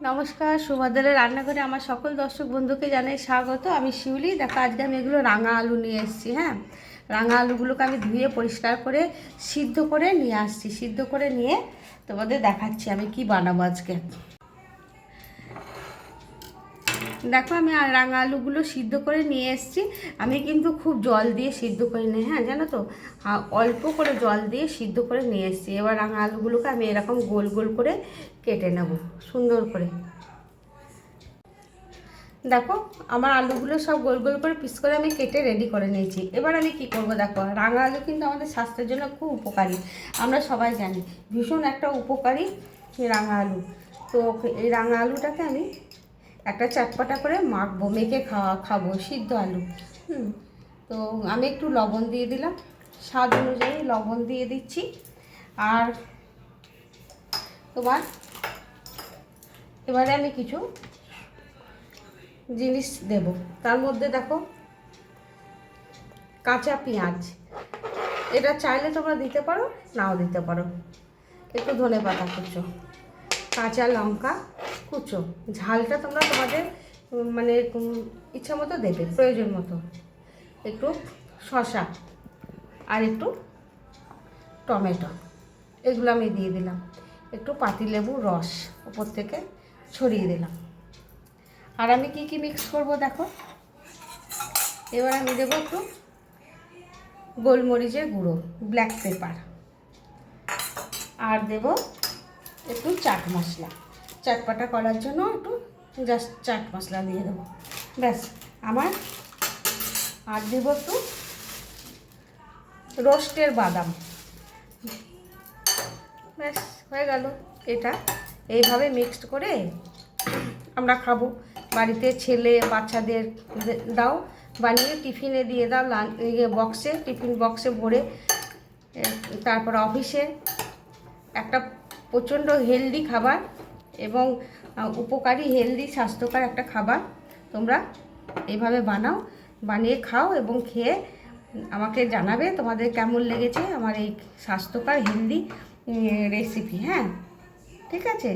নমস্কার, সুভাদ্রার রান্নাঘরে আমার সকল দর্শক বন্ধুকে জানাই স্বাগত। আমি শিউলি। দেখো, আজকে আমি এগুলো রাঙা আলু নিয়ে এসেছি। হ্যাঁ, রাঙা আলুগুলোকে আমি ধুয়ে পরিষ্কার করে সিদ্ধ করে নিয়ে আসছি। সিদ্ধ করে নিয়ে তোমাদের দেখাচ্ছি আমি কি বানাবো আজকে। দেখো, আমি রাঙা আলুগুলো সিদ্ধ করে নিয়ে এসেছি। আমি কিন্তু খুব জল দিয়ে সিদ্ধ করি না, হ্যাঁ, জানো তো, অল্প করে জল দিয়ে সিদ্ধ করে নিয়ে এসেছি। এবার রাঙা আলুগুলোকে আমি এরকম গোল গোল করে কেটে নেব সুন্দর করে। দেখো, আমার আলুগুলো সব গোল গোল করে পিস করে আমি কেটে রেডি করে নিয়েছি। এবার আমি কি করব, দেখো, রাঙা আলু কিন্তু আমাদের স্বাস্থ্যের জন্য খুব উপকারী। আমরা সবাই জানি ভীষণ একটা উপকারী রাঙা আলু। তো এই রাঙা আলুটাকে আমি একটা চটপটা করে মাখবো, মেখে খাবো সিদ্ধ আলু। তো আমি একটু লবণ দিয়ে দিলাম, স্বাদ অনুযায়ী লবণ দিয়ে দিচ্ছি। আর তোমার এবারে আমি কিছু জিনিস দেব। তার মধ্যে দেখো, কাঁচা পেঁয়াজ, এটা চাইলে তোমরা দিতে পারো, নাও দিতে পারো। একটু ধনেপাতা কুচো, কাঁচা লঙ্কা কুচো, ঝালটা তোমরা তোমাদের মানে ইচ্ছা মতো দেবে, প্রয়োজন মতো। একটু শসা আর একটু টমেটো, এগুলো আমি দিয়ে দিলাম। একটু পাতিলেবুর রস উপর থেকে ছড়িয়ে দিলাম। আর আমি কি কি মিক্স করব দেখো, এবার আমি দেবো একটু গোলমরিচের গুঁড়ো, ব্ল্যাক পেপার, আর দেব একটু চাট মশলা, চটপাটা করার জন্য একটু জাস্ট চাট মশলা দিয়ে দেবো, ব্যাস আমার। আর দেব একটু রোস্টের বাদাম, ব্যাস হয়ে গেল। এটা এইভাবে মিক্সড করে আমরা খাবো। বাড়িতে ছেলে বাচ্চাদের দাও, বানিয়ে টিফিনে দিয়ে দাও, বক্সে, টিফিন বক্সে ভরে। তারপর অফিসে একটা প্রচণ্ড হেলদি খাবার এবং উপকারী, হেলদি, স্বাস্থ্যকর একটা খাবার। তোমরা এইভাবে বানাও, বানিয়ে খাও এবং খেয়ে আমাকে জানাবে তোমাদের কেমন লেগেছে আমার এই স্বাস্থ্যকর হেলদি রেসিপি। হ্যাঁ, ঠিক আছে।